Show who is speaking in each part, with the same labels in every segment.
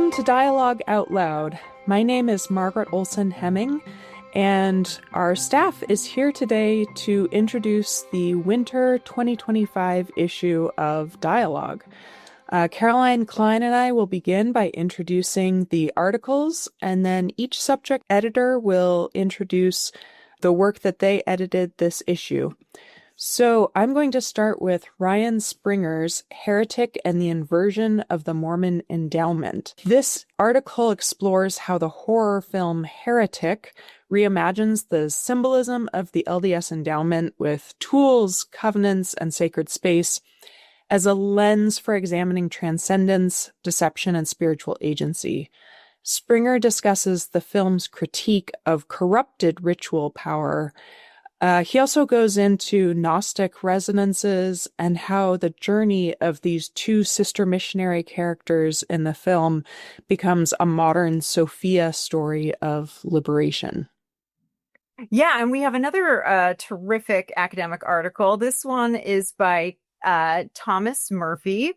Speaker 1: Welcome to Dialogue Out Loud. My name is Margaret Olsen Hemming, and our staff is here today to introduce the winter 2025 issue of Dialogue. Caroline, Kline, and I will begin by introducing the articles, and then each subject editor will introduce the work that they edited this issue. So I'm going to start with Ryan Springer's Heretic and the Inversion of the Mormon Endowment. This article explores how the horror film Heretic reimagines the symbolism of the LDS endowment with tools, covenants, and sacred space as a lens for examining transcendence, deception, and spiritual agency. Springer discusses the film's critique of corrupted ritual power. He also goes into Gnostic resonances and how the journey of these two sister missionary characters in the film becomes a modern Sophia story of liberation.
Speaker 2: Yeah, and we have another terrific academic article. This one is by Thomas Murphy,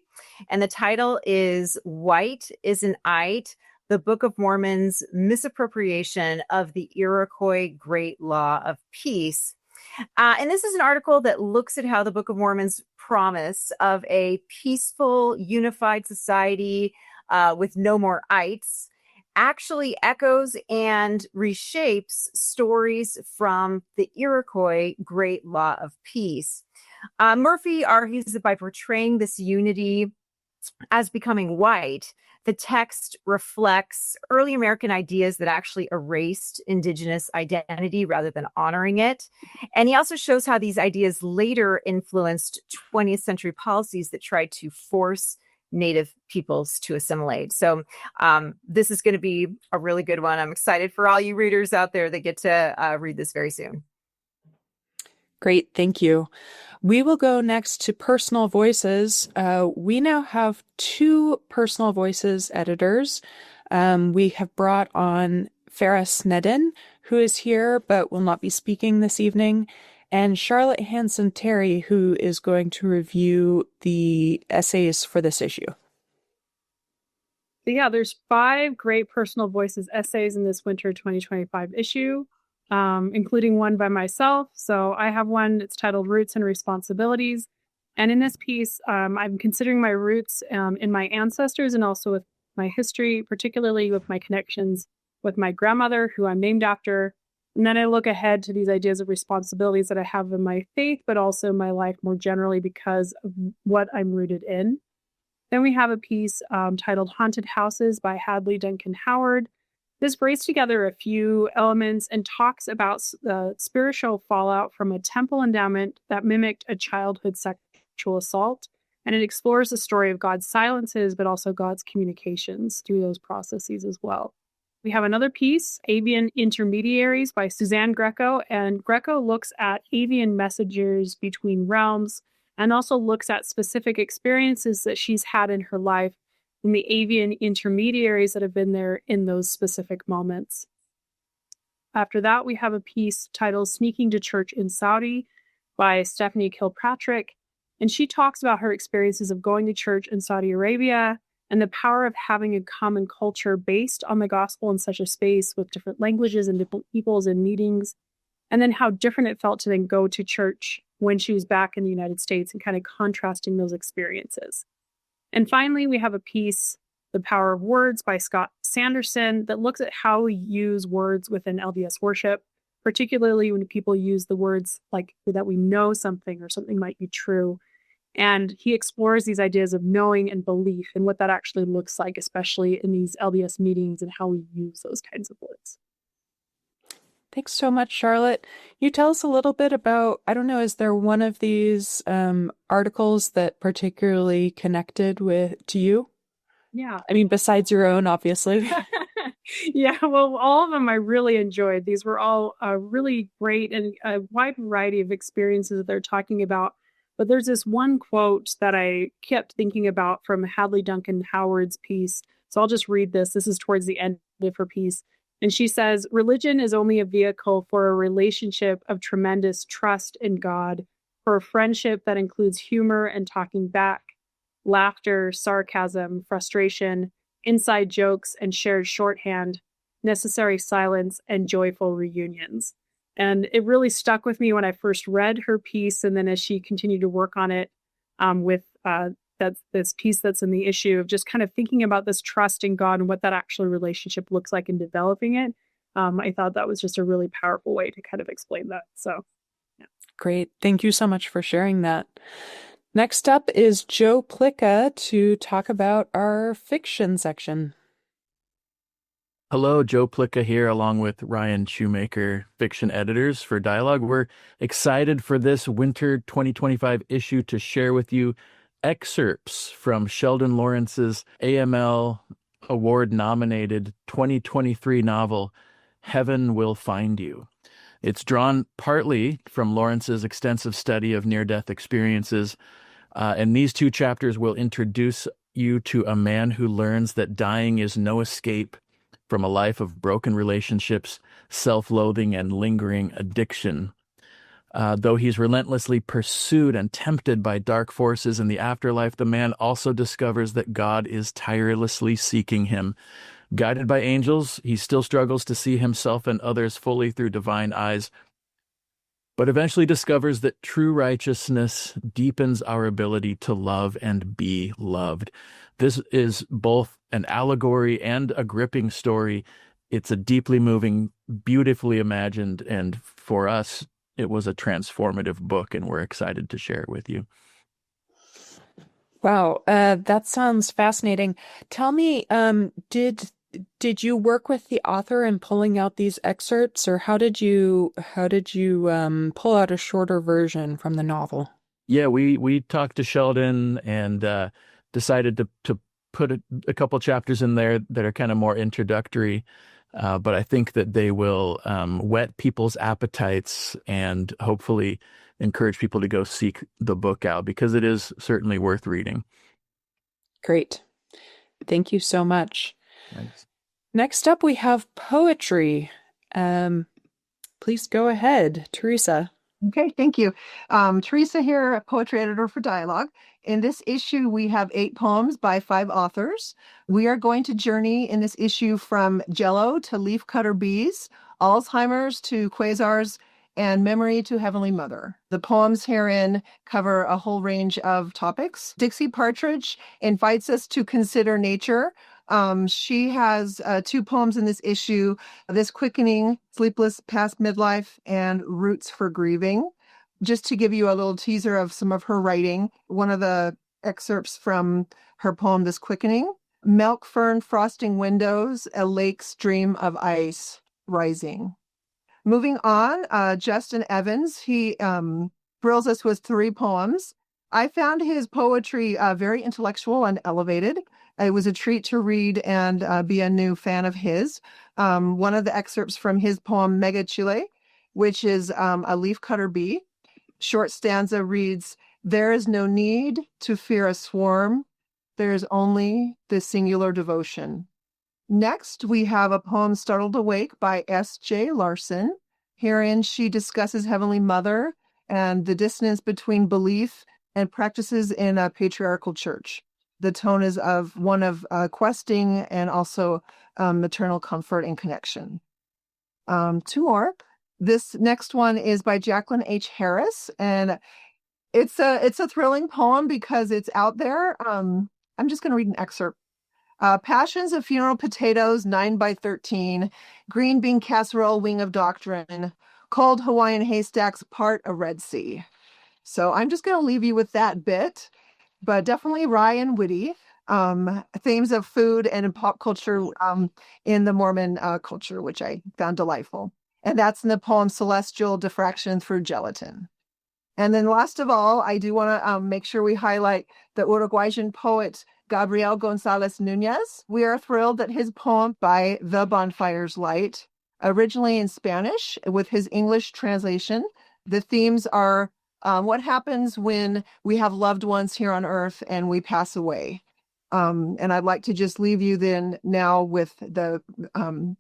Speaker 2: and the title is White is an Ite, the Book of Mormon's Misappropriation of the Iroquois Great Law of Peace. And this is an article that looks at how the Book of Mormon's promise of a peaceful, unified society with no more ites actually echoes and reshapes stories from the Iroquois Great Law of Peace. Murphy argues that by portraying this unity as becoming white, the text reflects early American ideas that actually erased Indigenous identity rather than honoring it. And he also shows how these ideas later influenced 20th century policies that tried to force Native peoples to assimilate. So this is going to be a really good one. I'm excited for all you readers out there that get to read this very soon.
Speaker 1: Great, thank you. We will go next to Personal Voices. We now have two Personal Voices editors. We have brought on Farah Snedden, who is here but will not be speaking this evening, and Charlotte Hansen Terry, who is going to review the essays for this issue.
Speaker 3: Yeah, there's 5 great Personal Voices essays in this winter 2025 issue. Including one by myself. So I have one, it's titled Roots and Responsibilities. And in this piece, I'm considering my roots in my ancestors and also with my history, particularly with my connections with my grandmother, who I'm named after. And then I look ahead to these ideas of responsibilities that I have in my faith, but also my life more generally because of what I'm rooted in. Then we have a piece titled Haunted Houses by Hadley Duncan Howard. This brings together a few elements and talks about the spiritual fallout from a temple endowment that mimicked a childhood sexual assault. And it explores the story of God's silences, but also God's communications through those processes as well. We have another piece, Avian Intermediaries by Suzanne Greco. And Greco looks at avian messengers between realms and also looks at specific experiences that she's had in her life and the avian intermediaries that have been there in those specific moments. After that, we have a piece titled Sneaking to Church in Saudi by Stephanie Kilpatrick. And she talks about her experiences of going to church in Saudi Arabia and the power of having a common culture based on the gospel in such a space with different languages and different peoples and meetings. And then how different it felt to then go to church when she was back in the United States and kind of contrasting those experiences. And finally, we have a piece, The Power of Words by Scott Sanderson, that looks at how we use words within LDS worship, particularly when people use the words like that we know something or something might be true. And he explores these ideas of knowing and belief and what that actually looks like, especially in these LDS meetings and how we use those kinds of words.
Speaker 1: Thanks so much, Charlotte. You tell us a little bit about, I don't know, is there one of these articles that particularly connected to you?
Speaker 3: Yeah.
Speaker 1: I mean, besides your own, obviously.
Speaker 3: Yeah, well, all of them I really enjoyed. These were all really great and a wide variety of experiences that they're talking about. But there's this one quote that I kept thinking about from Hadley Duncan Howard's piece. So I'll just read this. This is towards the end of her piece. And she says, religion is only a vehicle for a relationship of tremendous trust in God, for a friendship that includes humor and talking back, laughter, sarcasm, frustration, inside jokes and shared shorthand, necessary silence, and joyful reunions. And it really stuck with me when I first read her piece, and then as she continued to work on it with this piece that's in the issue of just kind of thinking about this trust in God and what that actual relationship looks like in developing it. I thought that was just a really powerful way to kind of explain that. So, yeah.
Speaker 1: Great. Thank you so much for sharing that. Next up is Joe Plicka to talk about our fiction section.
Speaker 4: Hello, Joe Plicka here, along with Ryan Shoemaker, fiction editors for Dialogue. We're excited for this winter 2025 issue to share with you excerpts from Sheldon Lawrence's AML Award-nominated 2023 novel, Heaven Will Find You. It's drawn partly from Lawrence's extensive study of near-death experiences, and these two chapters will introduce you to a man who learns that dying is no escape from a life of broken relationships, self-loathing, and lingering addiction. Though he's relentlessly pursued and tempted by dark forces in the afterlife, the man also discovers that God is tirelessly seeking him. Guided by angels, he still struggles to see himself and others fully through divine eyes, but eventually discovers that true righteousness deepens our ability to love and be loved. This is both an allegory and a gripping story. It's a deeply moving, beautifully imagined, and for us, it was a transformative book, and we're excited to share it with you.
Speaker 1: Wow, that sounds fascinating. Tell me, did you work with the author in pulling out these excerpts, or how did you pull out a shorter version from the novel?
Speaker 4: Yeah, we talked to Sheldon and decided to put a couple chapters in there that are kind of more introductory, but I think that they will whet people's appetites and hopefully encourage people to go seek the book out, because it is certainly worth reading.
Speaker 1: Great. Thank you so much.
Speaker 4: Thanks.
Speaker 1: Next up, we have poetry. Please go ahead, Teresa.
Speaker 5: Okay, thank you. Teresa here, a poetry editor for Dialogue. In this issue, we have 8 poems by 5 authors. We are going to journey in this issue from Jello to leafcutter bees, Alzheimer's to quasars, and memory to Heavenly Mother. The poems herein cover a whole range of topics. Dixie Partridge invites us to consider nature. She has 2 poems in this issue, This Quickening, Sleepless Past Midlife, and Roots for Grieving. Just to give you a little teaser of some of her writing, one of the excerpts from her poem, This Quickening: milk fern frosting windows, a lake stream of ice rising. Moving on, Justin Evans, he thrills us with 3 poems. I found his poetry very intellectual and elevated. It was a treat to read and be a new fan of his. One of the excerpts from his poem, Mega Chile, which is a leafcutter bee. Short stanza reads, "There is no need to fear a swarm. There is only the singular devotion." Next, we have a poem, Startled Awake, by S.J. Larson. Herein, she discusses Heavenly Mother and the dissonance between belief and practices in a patriarchal church. The tone is of one of questing and also maternal comfort and connection. 2 more. This next one is by Jacqueline H. Harris, and it's a thrilling poem because it's out there. I'm just going to read an excerpt. Passions of Funeral Potatoes, 9 by 13, Green Bean Casserole, Wing of Doctrine, Cold Hawaiian Haystacks, Part a Red Sea. So I'm just going to leave you with that bit, but definitely wry and witty. Themes of food and pop culture in the Mormon culture, which I found delightful. And that's in the poem Celestial Diffraction Through Gelatin. And then last of all, I do want to make sure we highlight the Uruguayan poet Gabriel Gonzalez Nunez. We are thrilled that his poem by The Bonfire's Light, originally in Spanish with his English translation, the themes are what happens when we have loved ones here on earth and we pass away. And I'd like to just leave you then now with the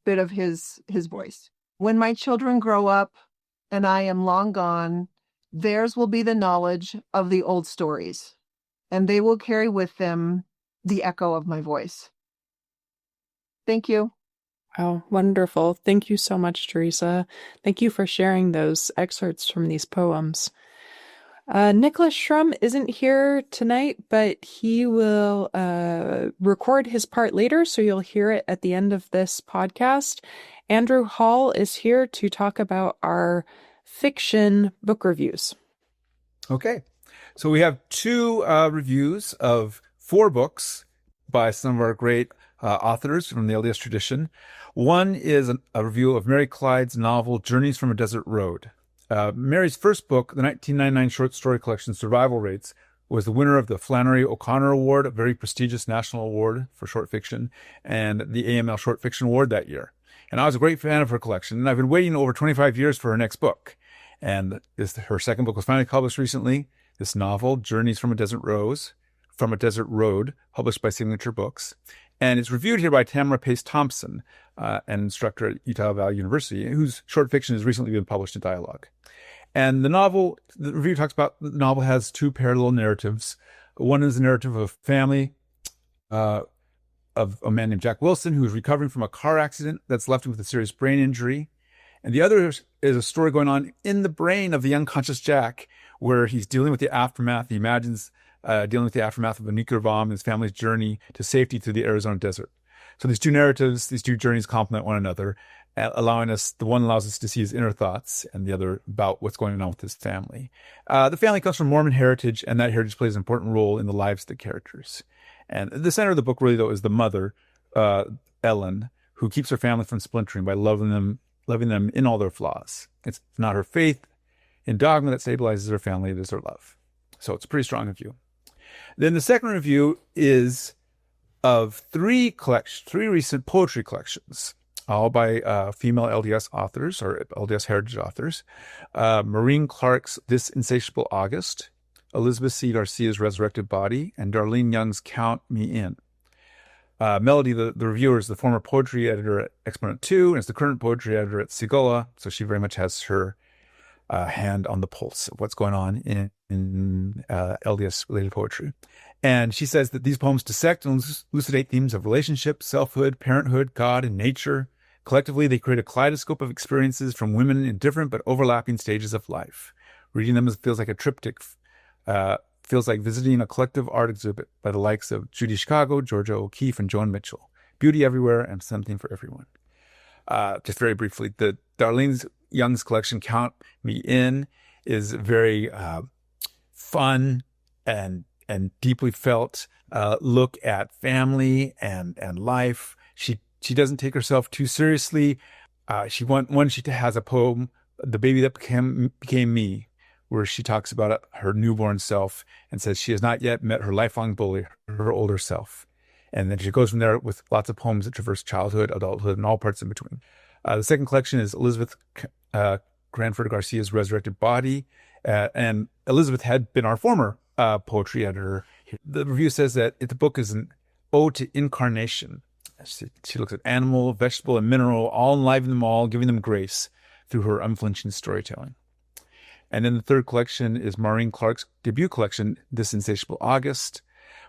Speaker 5: bit of his voice. When my children grow up and I am long gone, theirs will be the knowledge of the old stories, and they will carry with them the echo of my voice. Thank you.
Speaker 1: Oh, wonderful. Thank you so much, Teresa. Thank you for sharing those excerpts from these poems. Nicholas Shrum isn't here tonight, but he will record his part later, so you'll hear it at the end of this podcast. Andrew Hall is here to talk about our fiction book reviews.
Speaker 6: Okay. So we have two reviews of 4 books by some of our great authors from the LDS tradition. One is a review of Mary Clyde's novel, Journeys from a Desert Road. Mary's first book, the 1999 short story collection, Survival Rates, was the winner of the Flannery O'Connor Award, a very prestigious national award for short fiction, and the AML Short Fiction Award that year. And I was a great fan of her collection, and I've been waiting over 25 years for her next book. And her second book was finally published recently, this novel, Journeys from a Desert Road, published by Signature Books. And it's reviewed here by Tamara Pace Thompson, an instructor at Utah Valley University, whose short fiction has recently been published in Dialogue. And the review talks about, the novel has 2 parallel narratives. One is the narrative of family, of a man named Jack Wilson, who is recovering from a car accident that's left him with a serious brain injury. And the other is a story going on in the brain of the unconscious Jack, where he's dealing with the aftermath. He imagines dealing with the aftermath of a nuclear bomb and his family's journey to safety through the Arizona desert. So these 2 narratives, these 2 journeys complement one another, the one allows us to see his inner thoughts, and the other about what's going on with his family. The family comes from Mormon heritage, and that heritage plays an important role in the lives of the characters. And the center of the book really, though, is the mother, Ellen, who keeps her family from splintering by loving them in all their flaws. It's not her faith in dogma that stabilizes her family, it is her love. So it's a pretty strong review. Then the second review is of 3 recent poetry collections, all by female LDS authors or LDS heritage authors. Maureen Clark's This Insatiable August, Elizabeth C. Garcia's Resurrected Body, and Darlene Young's Count Me In. Melody, the reviewer, is the former poetry editor at Exponent 2 and is the current poetry editor at Segola, so she very much has her hand on the pulse of what's going on in LDS-related poetry. And she says that these poems dissect and elucidate themes of relationship, selfhood, parenthood, God, and nature. Collectively, they create a kaleidoscope of experiences from women in different but overlapping stages of life. Reading them feels like a triptych, feels like visiting a collective art exhibit by the likes of Judy Chicago, Georgia O'Keeffe, and Joan Mitchell. Beauty everywhere and something for everyone. Just very briefly, the Darlene Young's collection, Count Me In, is very fun and deeply felt look at family and life. She doesn't take herself too seriously. She has a poem, The Baby That Became Me, where she talks about her newborn self and says she has not yet met her lifelong bully, her older self. And then she goes from there with lots of poems that traverse childhood, adulthood, and all parts in between. The second collection is Elizabeth Cranford Garcia's Resurrected Body. And Elizabeth had been our former poetry editor. The review says that the book is an ode to incarnation. She looks at animal, vegetable, and mineral, all enlivening them all, giving them grace through her unflinching storytelling. And then the third collection is Maureen Clark's debut collection, This Insatiable August,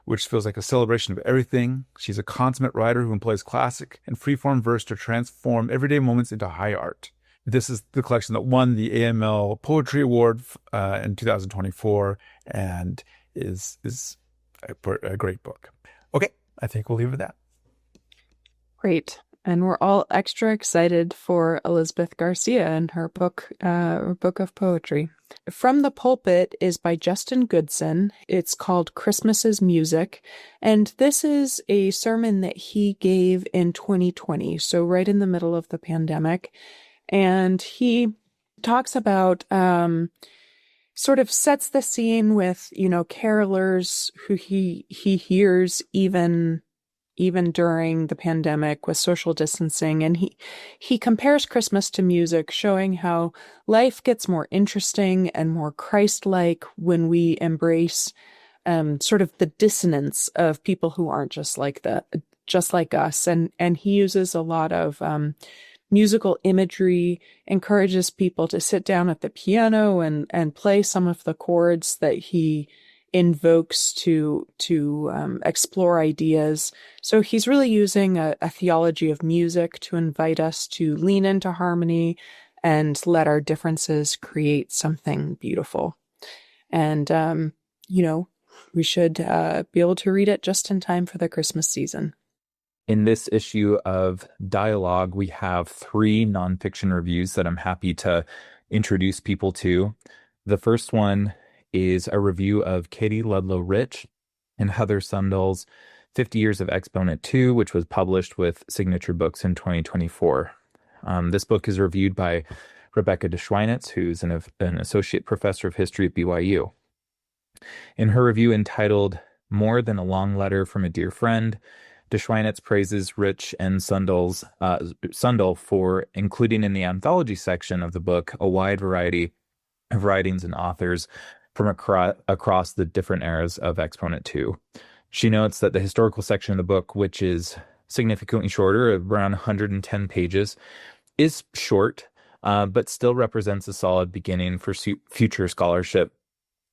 Speaker 6: which feels like a celebration of everything. She's a consummate writer who employs classic and freeform verse to transform everyday moments into high art. This is the collection that won the AML Poetry Award in 2024 and is a great book. Okay, I think we'll leave it at that.
Speaker 1: Great. And we're all extra excited for Elizabeth Garcia and her book of poetry. From the Pulpit is by Justin Goodson. It's called Christmas's Music. And this is a sermon that he gave in 2020, so right in the middle of the pandemic. And he talks about, sort of sets the scene with, carolers who he hears even during the pandemic with social distancing. And he compares Christmas to music, showing how life gets more interesting and more Christ-like when we embrace sort of the dissonance of people who aren't just like us. And he uses a lot of musical imagery, encourages people to sit down at the piano and play some of the chords that he invokes to explore ideas. So he's really using a theology of music to invite us to lean into harmony and let our differences create something beautiful. And, we should be able to read it just in time for the Christmas season.
Speaker 7: In this issue of Dialogue, we have 3 nonfiction reviews that I'm happy to introduce people to. The first one is a review of Katie Ludlow Rich and Heather Sundall's 50 Years of Exponent 2, which was published with Signature Books in 2024. This book is reviewed by Rebecca DeSchweinitz, who's an associate professor of history at BYU. In her review entitled More Than a Long Letter from a Dear Friend, DeSchweinitz praises Rich and Sundall for including in the anthology section of the book a wide variety of writings and authors from across the different eras of Exponent 2. She notes that the historical section of the book, which is significantly shorter, around 110 pages, is short, but still represents a solid beginning for future scholarship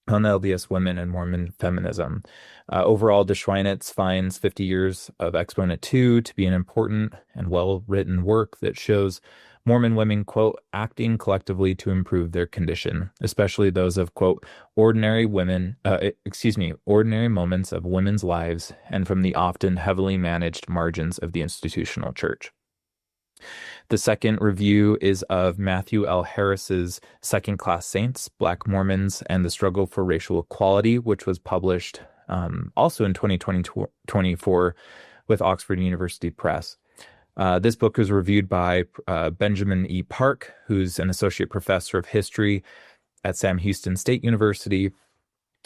Speaker 7: on LDS women and Mormon feminism. Overall, DeSchweinitz finds 50 Years of Exponent 2 to be an important and well-written work that shows Mormon women, quote, acting collectively to improve their condition, especially those of, quote, ordinary moments of women's lives and from the often heavily managed margins of the institutional church. The second review is of Matthew L. Harris's Second Class Saints, Black Mormons, and the Struggle for Racial Equality, which was published also in 2024 with Oxford University Press. This book was reviewed by Benjamin E. Park, who's an associate professor of history at Sam Houston State University.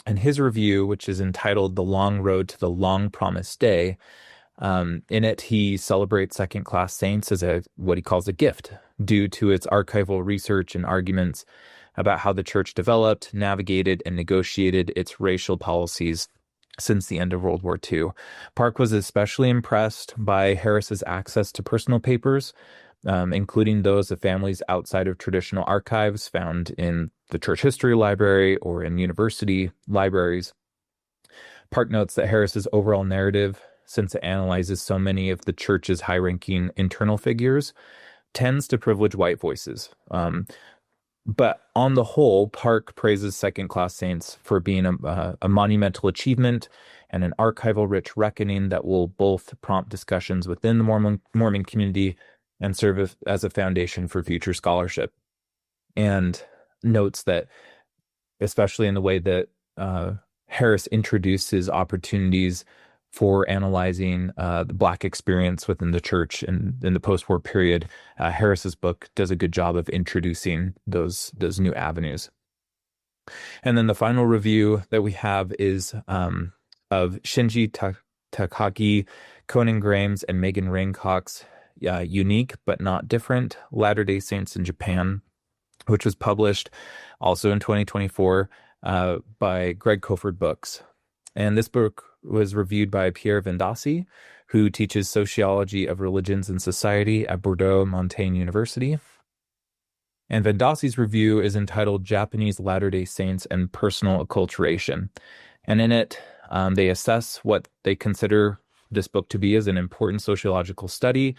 Speaker 7: And his review, which is entitled The Long Road to the Long Promised Day, in it, he celebrates second-class saints as what he calls a gift, due to its archival research and arguments about how the church developed, navigated, and negotiated its racial policies since the end of World War II. Park was especially impressed by Harris's access to personal papers, including those of families outside of traditional archives found in the church history library or in university libraries. Park notes that Harris's overall narrative, since it analyzes so many of the church's high-ranking internal figures, tends to privilege white voices. But on the whole, Park praises second-class saints for being a monumental achievement and an archival-rich reckoning that will both prompt discussions within the Mormon community and serve as a foundation for future scholarship. And notes that, especially in the way that Harris introduces opportunities for analyzing the Black experience within the church in the post-war period, Harris's book does a good job of introducing those new avenues. And then the final review that we have is of Shinji Takagi, Conan Grimes, and Megan Raincock's Unique But Not Different, Latter-day Saints in Japan, which was published also in 2024 by Greg Koford Books. And this book was reviewed by Pierre Vendasi, who teaches sociology of religions and society at Bordeaux Montaigne University. And Vendasi's review is entitled Japanese Latter-day Saints and Personal Acculturation. And in it, they assess what they consider this book to be as an important sociological study,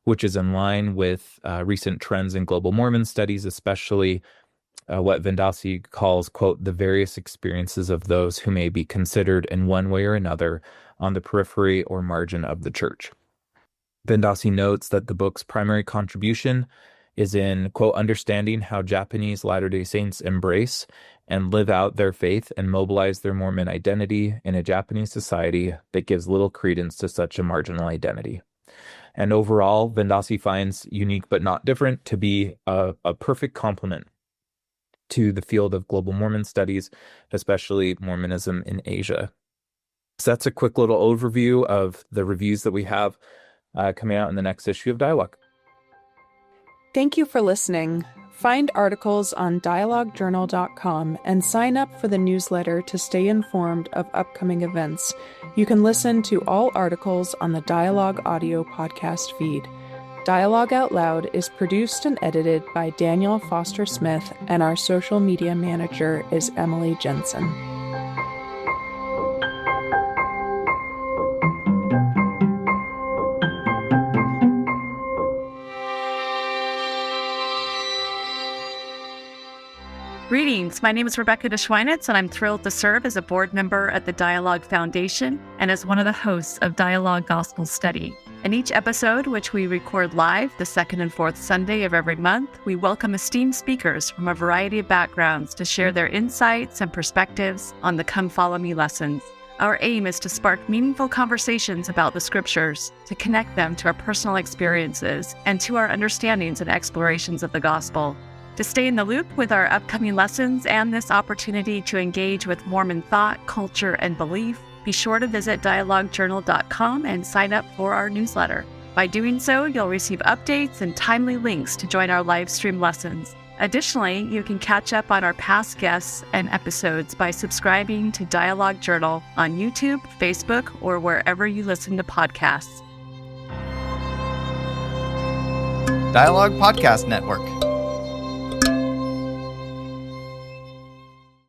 Speaker 7: which is in line with recent trends in global Mormon studies, especially what Vendasi calls, quote, the various experiences of those who may be considered in one way or another on the periphery or margin of the church. Vendasi notes that the book's primary contribution is in, quote, understanding how Japanese Latter-day Saints embrace and live out their faith and mobilize their Mormon identity in a Japanese society that gives little credence to such a marginal identity. And overall, Vendasi finds Unique But Not Different to be a perfect complement to the field of global Mormon studies, especially Mormonism in Asia. So that's a quick little overview of the reviews that we have coming out in the next issue of Dialogue.
Speaker 1: Thank you for listening. Find articles on dialoguejournal.com and sign up for the newsletter to stay informed of upcoming events. You can listen to all articles on the Dialogue audio podcast feed. Dialogue Out Loud is produced and edited by Daniel Foster Smith, and our social media manager is Emily Jensen.
Speaker 8: Greetings, my name is Rebecca DeSchweinitz, and I'm thrilled to serve as a board member at the Dialogue Foundation and as one of the hosts of Dialogue Gospel Study. In each episode, which we record live the second and fourth Sunday of every month, we welcome esteemed speakers from a variety of backgrounds to share their insights and perspectives on the Come Follow Me lessons. Our aim is to spark meaningful conversations about the scriptures, to connect them to our personal experiences and to our understandings and explorations of the gospel. To stay in the loop with our upcoming lessons and this opportunity to engage with Mormon thought, culture, and belief, be sure to visit dialoguejournal.com and sign up for our newsletter. By doing so, you'll receive updates and timely links to join our live stream lessons. Additionally, you can catch up on our past guests and episodes by subscribing to Dialogue Journal on YouTube, Facebook, or wherever you listen to podcasts.
Speaker 9: Dialogue Podcast Network.